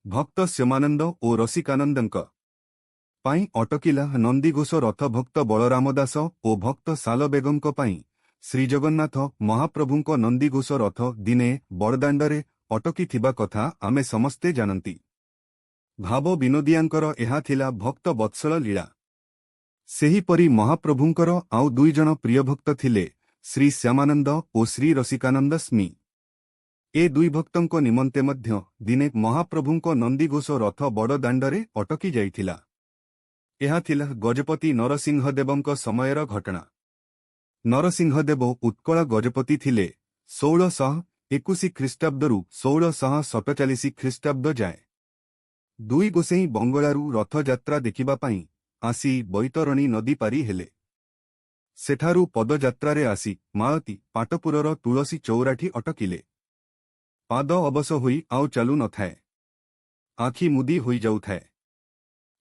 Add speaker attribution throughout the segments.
Speaker 1: ଭକ୍ତ ଶ୍ୟାମାନନ୍ଦ ଓ ରସିକାନନ୍ଦଙ୍କ ପାଇଁ ଅଟକିଲା ନନ୍ଦିଘୋଷ ରଥ। ଭକ୍ତ ବଳରାମ ଦାସ ଓ ଭକ୍ତ ସାଲବେଗଙ୍କ ପାଇଁ ଶ୍ରୀଜଗନ୍ନାଥ ମହାପ୍ରଭୁଙ୍କ ନନ୍ଦିଘୋଷ ରଥ ଦିନେ ବଡ଼ଦାଣ୍ଡରେ ଅଟକିଥିବା କଥା ଆମେ ସମସ୍ତେ ଜାଣନ୍ତି। ଭାବ ବିନୋଦିଆଙ୍କର ଏହା ଥିଲା ଭକ୍ତ ବତ୍ସଳ ଲୀଳା। ସେହିପରି ମହାପ୍ରଭୁଙ୍କର ଆଉ ଦୁଇଜଣ ପ୍ରିୟ ଭକ୍ତ ଥିଲେ ଶ୍ରୀ ଶ୍ୟାମାନନ୍ଦ ଓ ଶ୍ରୀ ରସିକାନନ୍ଦ ସ୍ମୀ। ଏ ଦୁଇ ଭକ୍ତଙ୍କ ନିମନ୍ତେ ମଧ୍ୟ ଦିନେ ମହାପ୍ରଭୁଙ୍କ ନନ୍ଦିଘୋଷ ରଥ ବଡ଼ଦାଣ୍ଡରେ ଅଟକି ଯାଇଥିଲା। ଏହା ଥିଲା ଗଜପତି ନରସିଂହଦେବଙ୍କ ସମୟର ଘଟଣା। ନରସିଂହଦେବ ଉତ୍କଳ ଗଜପତି ଥିଲେ 1621 ଖ୍ରୀଷ୍ଟାବ୍ଦରୁ 1647 ଖ୍ରୀଷ୍ଟାବ୍ଦ ଯାଏ। ଦୁଇ ଗୋସେଇଁ ବଙ୍ଗଳାରୁ ରଥଯାତ୍ରା ଦେଖିବା ପାଇଁ ଆସି ବୈତରଣୀ ନଦୀ ପାରି ହେଲେ। ସେଠାରୁ ପଦଯାତ୍ରାରେ ଆସି ମାଳତୀ ପାଟପୁରର ତୁଳସୀ ଚଉରାଠି ଅଟକିଲେ। ପାଦ ଅବଶ ହୋଇ ଆଉ ଚାଲୁ ନଥାଏ। ଆଖି ମୁଦି ହୋଇଯାଉଥାଏ।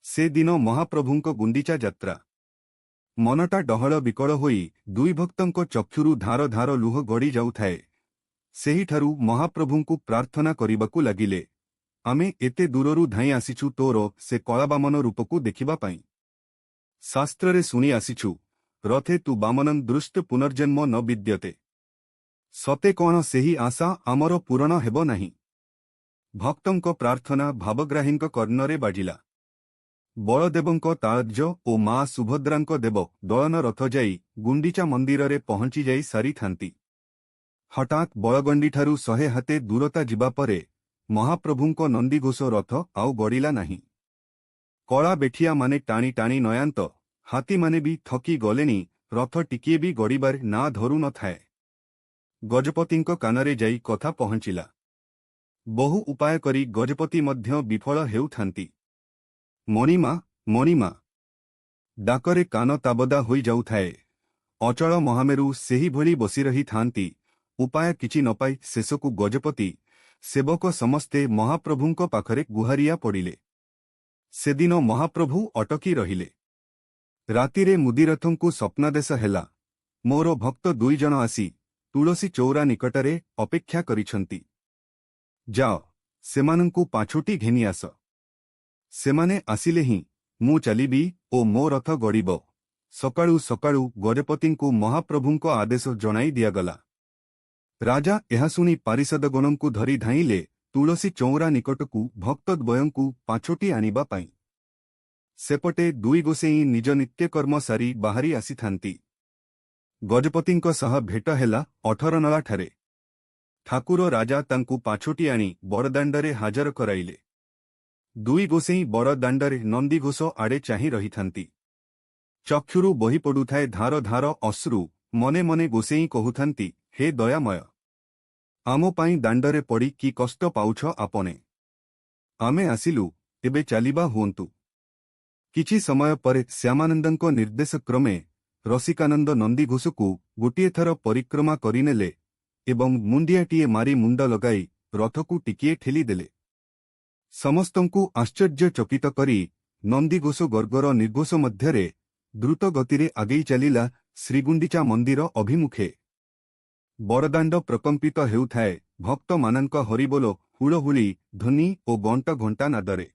Speaker 1: ସେଦିନ ମହାପ୍ରଭୁଙ୍କ ଗୁଣ୍ଡିଚା ଯାତ୍ରା। ମନଟା ଡହଳ ବିକଳ ହୋଇ ଦୁଇ ଭକ୍ତଙ୍କ ଚକ୍ଷୁରୁ ଧାର ଧାର ଲୁହ ଗଡ଼ି ଯାଉଥାଏ। ସେହିଠାରୁ ମହାପ୍ରଭୁଙ୍କୁ ପ୍ରାର୍ଥନା କରିବାକୁ ଲାଗିଲେ, ଆମେ ଏତେ ଦୂରରୁ ଧାଇଁ ଆସିଛୁ ତୋର ସେ କଳାବାମନ ରୂପକୁ ଦେଖିବା ପାଇଁ। ଶାସ୍ତ୍ରରେ ଶୁଣି ଆସିଛୁ, ରଥେ ତୁ ବାମନଂ ଦୃଷ୍ଟ ପୁନର୍ଜନ୍ମ ନ ବିଦ୍ୟତେ। ସତେ କ'ଣ ସେହି ଆଶା ଆମର ପୂରଣ ହେବ ନାହିଁ? ଭକ୍ତଙ୍କ ପ୍ରାର୍ଥନା ଭାବଗ୍ରାହୀଙ୍କ କର୍ଣ୍ଣରେ ବାଜିଲା। ବଳଦେବଙ୍କ ତାଳଧ୍ୱଜ ଓ ମା ସୁଭଦ୍ରାଙ୍କ ଦେବ ଦଳନ ରଥ ଯାଇ ଗୁଣ୍ଡିଚା ମନ୍ଦିରରେ ପହଞ୍ଚିଯାଇ ସାରିଥାନ୍ତି। ହଠାତ୍ ବଳଗଣ୍ଡିଠାରୁ 100 ହାତେ ଦୂରତା ଯିବା ପରେ ମହାପ୍ରଭୁଙ୍କ ନନ୍ଦିଘୋଷ ରଥ ଆଉ ଗଡ଼ିଲା ନାହିଁ। କଳା ବେଠିଆମାନେ ଟାଣି ଟାଣି ନୟାନ୍ତ, ହାତୀମାନେ ବି ଥକି ଗଲେଣି, ରଥ ଟିକିଏ ବି ଗଡ଼ିବାରେ ନାଁ ଧରୁ ନଥାଏ। ଗଜପତିଙ୍କ କାନରେ ଯାଇ କଥା ପହଞ୍ଚିଲା। ବହୁ ଉପାୟ କରି ଗଜପତି ମଧ୍ୟ ବିଫଳ ହେଉଥାନ୍ତି। ମଣିମା ମଣିମା ଡାକରେ କାନ ତାବଦା ହୋଇଯାଉଥାଏ। ଅଚଳ ମହାମେରୁ ସେହିଭଳି ବସି ରହିଥାନ୍ତି। ଉପାୟ କିଛି ନ ପାଇ ଶେଷକୁ ଗଜପତି ସେବକ ସମସ୍ତେ ମହାପ୍ରଭୁଙ୍କ ପାଖରେ ଗୁହାରିଆ ପଡ଼ିଲେ। ସେଦିନ ମହାପ୍ରଭୁ ଅଟକି ରହିଲେ। ରାତିରେ ମୁଦିରଥଙ୍କୁ ସ୍ୱପ୍ନାଦେଶ ହେଲା, ମୋର ଭକ୍ତ ଦୁଇଜଣ ଆସି ତୁଳସୀ ଚଉରା ନିକଟରେ ଅପେକ୍ଷା କରିଛନ୍ତି। ଯାଅ, ସେମାନଙ୍କୁ ପାଛୋଟି ଘେନି ଆସ। ସେମାନେ ଆସିଲେ ହିଁ ମୁଁ ଚାଲିବି ଓ ମୋ ରଥ ଗଡ଼ିବ। ସକାଳୁ ସକାଳୁ ଗଜପତିଙ୍କୁ ମହାପ୍ରଭୁଙ୍କ ଆଦେଶ ଜଣାଇ ଦିଆଗଲା। ରାଜା ଏହା ଶୁଣି ପାରିଷଦଗଣଙ୍କୁ ଧରି ଧାଇଁଲେ ତୁଳସୀ ଚଉରା ନିକଟକୁ ଭକ୍ତଦ୍ୱୟଙ୍କୁ ପାଛୋଟି ଆଣିବା ପାଇଁ। ସେପଟେ ଦୁଇ ଗୋସେଇଁ ନିଜ ନିତ୍ୟକର୍ମ ସାରି ବାହାରି ଆସିଥାନ୍ତି। ଗଜପତିଙ୍କ ସହ ଭେଟ ହେଲା 18ନଳାଠାରେ। ଠାକୁର ରାଜା ତାଙ୍କୁ ପାଛୋଟି ଆଣି ବଡ଼ଦାଣ୍ଡରେ ହାଜର କରାଇଲେ। ଦୁଇ ଗୋସେଇଁ ବଡ଼ଦାଣ୍ଡରେ ନନ୍ଦିଘୋଷ ଆଡ଼େ ଚାହିଁ ରହିଥାନ୍ତି। ଚକ୍ଷୁରୁ ବହି ପଡ଼ୁଥାଏ ଧାର ଧାର ଅଶ୍ରୁ। ମନେ ମନେ ଗୋସେଇଁ କହୁଥାନ୍ତି, ହେ ଦୟାମୟ, ଆମ ପାଇଁ ଦାଣ୍ଡରେ ପଡ଼ି କି କଷ୍ଟ ପାଉଛ ଆପନେ। ଆମେ ଆସିଲୁ, ଏବେ ଚାଲିବା ହୁଅନ୍ତୁ। କିଛି ସମୟ ପରେ ଶ୍ୟାମାନନ୍ଦଙ୍କ ନିର୍ଦ୍ଦେଶ କ୍ରମେ ରସିକାନନ୍ଦ ନନ୍ଦିଘୋଷକୁ ଗୋଟିଏ ଥର ପରିକ୍ରମା କରିନେଲେ ଏବଂ ମୁଣ୍ଡିଆଟିଏ ମାରି ମୁଣ୍ଡ ଲଗାଇ ରଥକୁ ଟିକିଏ ଠେଲିଦେଲେ। ସମସ୍ତଙ୍କୁ ଆଶ୍ଚର୍ଯ୍ୟଚକିତ କରି ନନ୍ଦିଘୋଷ ଗର୍ଗର ନିର୍ଘୋଷ ମଧ୍ୟରେ ଦ୍ରୁତ ଗତିରେ ଆଗେଇ ଚାଲିଲା ଶ୍ରୀଗୁଣ୍ଡିଚା ମନ୍ଦିର ଅଭିମୁଖେ। ବଡ଼ଦାଣ୍ଡ ପ୍ରକମ୍ପିତ ହେଉଥାଏ ଭକ୍ତମାନଙ୍କ ହରିବୋଲ, ହୁଳହୁଳି, ଧ୍ୱନି ଓ ଗଣ୍ଟ ଘଣ୍ଟା ନାଦରେ।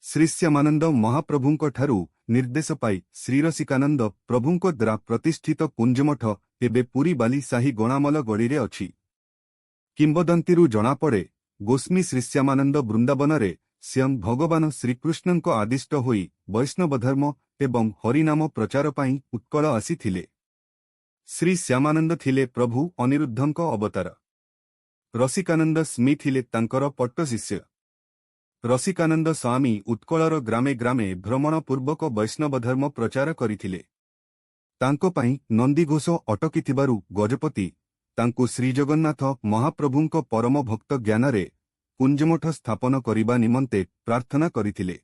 Speaker 1: ଶ୍ରୀଶ୍ୟାମାନନ୍ଦ ମହାପ୍ରଭୁଙ୍କଠାରୁ ନିର୍ଦ୍ଦେଶ ପାଇ ଶ୍ରୀରସିକାନନ୍ଦ ପ୍ରଭୁଙ୍କ ଦ୍ୱାରା ପ୍ରତିଷ୍ଠିତ କୁଞ୍ଜମଠ ଏବେ ପୁରୀ ବାଲି ସାହି ଗଣାମଲ ଗଳିରେ ଅଛି। କିମ୍ବଦନ୍ତୀରୁ ଜଣାପଡ଼େ, ଗୋସ୍ମୀ ଶ୍ରୀଶ୍ୟାମାନନ୍ଦ ବୃନ୍ଦାବନରେ ସ୍ୱୟଂ ଭଗବାନ ଶ୍ରୀକୃଷ୍ଣଙ୍କ ଆଦିଷ୍ଟ ହୋଇ ବୈଷ୍ଣବଧର୍ମ ଏବଂ ହରିନାମ ପ୍ରଚାର ପାଇଁ ଉତ୍କଳ ଆସିଥିଲେ। ଶ୍ରୀ ଶ୍ୟାମାନନ୍ଦ ଥିଲେ ପ୍ରଭୁ ଅନିରୁଦ୍ଧଙ୍କ ଅବତାର। ରସିକାନନ୍ଦ ସ୍ମୀ ଥିଲେ ତାଙ୍କର ପଟ୍ଟଶିଷ୍ୟ। ରସିକାନନ୍ଦ ସ୍ୱାମୀ ଉତ୍କଳର ଗ୍ରାମେ ଗ୍ରାମେ ଭ୍ରମଣପୂର୍ବକ ବୈଷ୍ଣବଧର୍ମ ପ୍ରଚାର କରିଥିଲେ। ତାଙ୍କ ପାଇଁ ନନ୍ଦିଘୋଷ ଅଟକିଥିବାରୁ ଗଜପତି ତାଙ୍କୁ ଶ୍ରୀଜଗନ୍ନାଥ ମହାପ୍ରଭୁଙ୍କ ପରମ ଭକ୍ତ ଜ୍ଞାନରେ କୁଞ୍ଜମଠ ସ୍ଥାପନ କରିବା ନିମନ୍ତେ ପ୍ରାର୍ଥନା କରିଥିଲେ।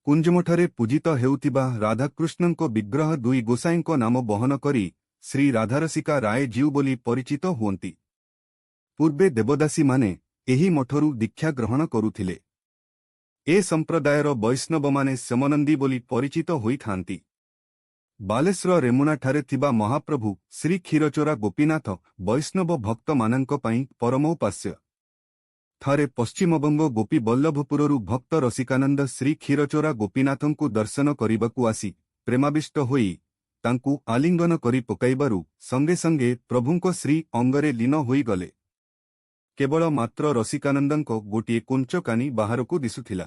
Speaker 1: କୁଞ୍ଜମଠରେ ପୂଜିତ ହେଉଥିବା ରାଧାକୃଷ୍ଣଙ୍କ ବିଗ୍ରହ ଦୁଇ ଗୋସାଇଁଙ୍କ ନାମ ବହନ କରି ଶ୍ରୀ ରାଧାରସିକା ରାୟ ଜୀଉ ବୋଲି ପରିଚିତ ହୁଅନ୍ତି। ପୂର୍ବେ ଦେବଦାସୀମାନେ ଏହି ମଠରୁ ଦୀକ୍ଷା ଗ୍ରହଣ କରୁଥିଲେ। ଏ ସମ୍ପ୍ରଦାୟର ବୈଷ୍ଣବମାନେ ଶ୍ୟାମନନ୍ଦୀ ବୋଲି ପରିଚିତ ହୋଇଥାନ୍ତି। ବାଲେଶ୍ୱର ରେମୁଣାଠାରେ ଥିବା ମହାପ୍ରଭୁ ଶ୍ରୀ କ୍ଷୀରଚୋରା ଗୋପୀନାଥ ବୈଷ୍ଣବ ଭକ୍ତମାନଙ୍କ ପାଇଁ ପରମୋପାସ୍ୟ। ଥରେ ପଶ୍ଚିମବଙ୍ଗ ଗୋପୀବଲ୍ଲଭପୁରରୁ ଭକ୍ତ ରସିକାନନ୍ଦ ଶ୍ରୀ କ୍ଷୀରଚୋରା ଗୋପୀନାଥଙ୍କୁ ଦର୍ଶନ କରିବାକୁ ଆସି ପ୍ରେମାବିଷ୍ଟ ହୋଇ ତାଙ୍କୁ ଆଲିଙ୍ଗନ କରି ପକାଇବାରୁ ସଙ୍ଗେ ସଙ୍ଗେ ପ୍ରଭୁଙ୍କ ଶ୍ରୀ ଅଙ୍ଗରେ ଲୀନ ହୋଇଗଲେ। କେବଳ ମାତ୍ର ରସିକାନନ୍ଦଙ୍କ ଗୋଟିଏ କୁଞ୍ଚକାନି ବାହାରକୁ ଦିଶୁଥିଲା।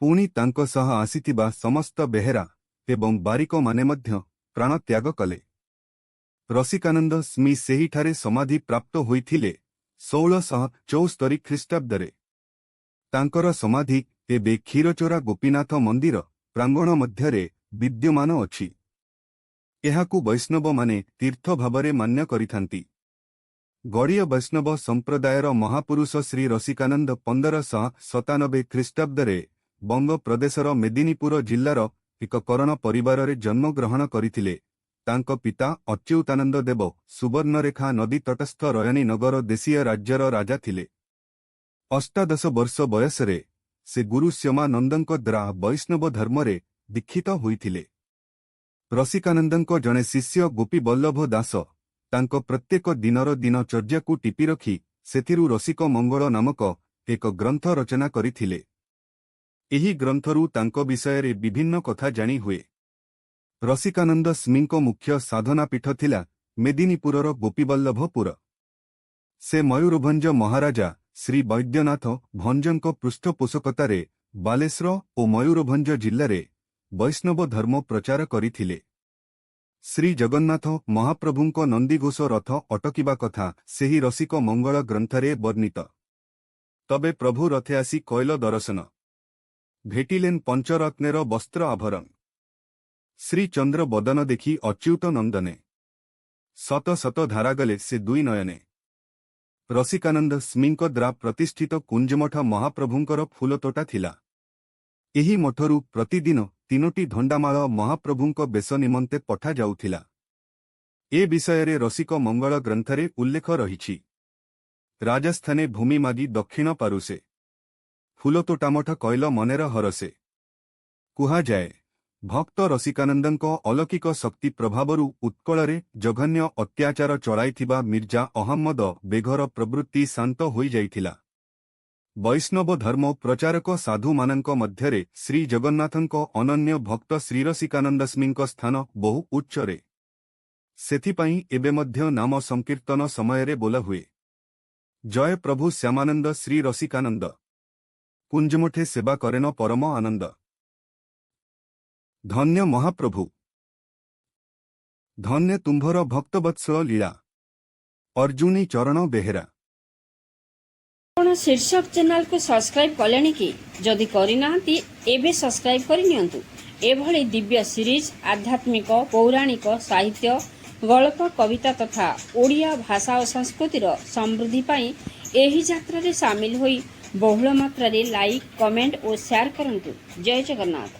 Speaker 1: ପୁଣି ତାଙ୍କ ସହ ଆସିଥିବା ସମସ୍ତ ବେହେରା ଏବଂ ବାରିକମାନେ ମଧ୍ୟ ପ୍ରାଣତ୍ୟାଗ କଲେ। ରସିକାନନ୍ଦ ସ୍ମୀ ସେହିଠାରେ ସମାଧି ପ୍ରାପ୍ତ ହୋଇଥିଲେ 1674 ଖ୍ରୀଷ୍ଟାବ୍ଦରେ। ତାଙ୍କର ସମାଧି ଏବେ କ୍ଷୀରଚୋରା ଗୋପୀନାଥ ମନ୍ଦିର ପ୍ରାଙ୍ଗଣ ମଧ୍ୟରେ ବିଦ୍ୟମାନ ଅଛି। ଏହାକୁ ବୈଷ୍ଣବମାନେ ତୀର୍ଥ ଭାବରେ ମାନ୍ୟ କରିଥାନ୍ତି। ଗଡ଼ୀୟ ବୈଷ୍ଣବ ସମ୍ପ୍ରଦାୟର ମହାପୁରୁଷ ଶ୍ରୀ ରସିକାନନ୍ଦ 1597 ଖ୍ରୀଷ୍ଟାବ୍ଦରେ ବଙ୍ଗ ପ୍ରଦେଶର ମେଦିନୀପୁର ଜିଲ୍ଲାର ଏକ କରଣ ପରିବାରରେ ଜନ୍ମଗ୍ରହଣ କରିଥିଲେ। ତାଙ୍କ ପିତା ଅଚ୍ୟୁତାନନ୍ଦ ଦେବ ସୁବର୍ଣ୍ଣରେଖା ନଦୀ ତଟସ୍ଥ ରୟନୀ ନଗର ଦେଶୀୟ ରାଜ୍ୟର ରାଜା ଥିଲେ। 18 ବର୍ଷ ବୟସରେ ସେ ଗୁରୁ ଶ୍ୟମାନନ୍ଦଙ୍କ ଦ୍ୱାରା ବୈଷ୍ଣବ ଧର୍ମରେ ଦୀକ୍ଷିତ ହୋଇଥିଲେ। ରସିକାନନ୍ଦଙ୍କ ଜଣେ ଶିଷ୍ୟ ଗୋପୀବଲ୍ଲଭ ଦାସ ତାଙ୍କ ପ୍ରତ୍ୟେକ ଦିନର ଦିନଚର୍ଯ୍ୟାକୁ ଟିପି ରଖି ସେଥିରୁ ରସିକ ମଙ୍ଗଳ ନାମକ ଏକ ଗ୍ରନ୍ଥ ରଚନା କରିଥିଲେ। ଏହି ଗ୍ରନ୍ଥରୁ ତାଙ୍କ ବିଷୟରେ ବିଭିନ୍ନ କଥା ଜାଣି ହୁଏ। ରସିକାନନ୍ଦ ସ୍ମୀଙ୍କ ମୁଖ୍ୟ ସାଧନା ପୀଠ ଥିଲା ମେଦିନୀପୁରର ଗୋପୀବଲ୍ଲଭପୁର। ସେ ମୟୂରଭଞ୍ଜ ମହାରାଜା ଶ୍ରୀ ବୈଦ୍ୟନାଥ ଭଞ୍ଜଙ୍କ ପୃଷ୍ଠପୋଷକତାରେ ବାଲେଶ୍ୱର ଓ ମୟୂରଭଞ୍ଜ ଜିଲ୍ଲାରେ ବୈଷ୍ଣବ ଧର୍ମ ପ୍ରଚାର କରିଥିଲେ। ଶ୍ରୀ ଜଗନ୍ନାଥ ମହାପ୍ରଭୁଙ୍କ ନନ୍ଦିଘୋଷ ରଥ ଅଟକିବା କଥା ସେହି ରସିକ ମଙ୍ଗଳ ଗ୍ରନ୍ଥରେ ବର୍ଣ୍ଣିତ। ତବେ ପ୍ରଭୁ ରଥେ ଆସି କୈଲ ଦର୍ଶନ ଭେଟିଲେନ୍ ପଞ୍ଚରତ୍ନେର ବସ୍ତ୍ର ଆଭରଣ। ଶ୍ରୀଚନ୍ଦ୍ର ବଦନ ଦେଖି ଅଚ୍ୟୁତ ନନ୍ଦନେ ଶତ ଶତ ଧାରାଗଲେ ସେ ଦୁଇ ନୟନେ। ରସିକାନନ୍ଦ ସ୍ମୀଙ୍କ ଦ୍ୱାରା ପ୍ରତିଷ୍ଠିତ କୁଞ୍ଜମଠ ମହାପ୍ରଭୁଙ୍କର ଫୁଲତୋଟା ଥିଲା। ଏହି ମଠରୁ ପ୍ରତିଦିନ 3ଟି ଧଣ୍ଡାମାଳ ମହାପ୍ରଭୁଙ୍କ ବେଶ ନିମନ୍ତେ ପଠାଯାଉଥିଲା। ଏ ବିଷୟରେ ରସିକ ମଙ୍ଗଳ ଗ୍ରନ୍ଥରେ ଉଲ୍ଲେଖ ରହିଛି। ରାଜସ୍ଥାନେ ଭୂମି ମାଗି ଦକ୍ଷିଣ ପାରୁସେ, ଫୁଲତୋଟା ମଠ କୈଲ ମନେର ହରସେ। କୁହାଯାଏ ଭକ୍ତ ରସିକାନନ୍ଦଙ୍କ ଅଲୌକିକ ଶକ୍ତି ପ୍ରଭାବରୁ ଉତ୍କଳରେ ଜଘନ୍ୟ ଅତ୍ୟାଚାର ଚଳାଇଥିବା ମିର୍ଜା ଅହମ୍ମଦ ବେଘର ପ୍ରବୃତ୍ତି ଶାନ୍ତ ହୋଇଯାଇଥିଲା। ବୈଷ୍ଣବ ଧର୍ମ ପ୍ରଚାରକ ସାଧୁମାନଙ୍କ ମଧ୍ୟରେ ଶ୍ରୀ ଜଗନ୍ନାଥଙ୍କ ଅନନ୍ୟ ଭକ୍ତ ଶ୍ରୀରସିକାନନ୍ଦ ସ୍ମୀଙ୍କ ସ୍ଥାନ ବହୁ ଉଚ୍ଚରେ। ସେଥିପାଇଁ ଏବେ ମଧ୍ୟ ନାମ ସଂକୀର୍ତ୍ତନ ସମୟରେ ବୋଲାହୁଏ, ଜୟ ପ୍ରଭୁ ଶ୍ୟାମାନନ୍ଦ ଶ୍ରୀ ରସିକାନନ୍ଦ, କୁଞ୍ଜମଠେ ସେବା କରେନ ପରମ ଆନନ୍ଦ। ଧନ୍ୟ ମହାପ୍ରଭୁ, ଧନ୍ୟ ତୁମ୍ଭର ଭକ୍ତବତ୍ସଳ ଲୀଳା। ଅର୍ଜୁନୀ ଚରଣ ବେହେରା।
Speaker 2: ଆପଣ ଶୀର୍ଷକ ଚ୍ୟାନେଲକୁ ସବସ୍କ୍ରାଇବ୍ କଲେଣି କି? ଯଦି କରିନାହାନ୍ତି ଏବେ ସବସ୍କ୍ରାଇବ୍ କରିନିଅନ୍ତୁ। ଏଭଳି ଦିବ୍ୟ ସିରିଜ୍ ଆଧ୍ୟାତ୍ମିକ, ପୌରାଣିକ, ସାହିତ୍ୟ, ଗଳ୍ପ, କବିତା ତଥା ଓଡ଼ିଆ ଭାଷା ଓ ସଂସ୍କୃତିର ସମୃଦ୍ଧି ପାଇଁ ଏହି ଯାତ୍ରାରେ ସାମିଲ ହୋଇ ବହୁଳ ମାତ୍ରାରେ ଲାଇକ୍, କମେଣ୍ଟ ଓ ସେୟାର କରନ୍ତୁ। ଜୟ ଜଗନ୍ନାଥ।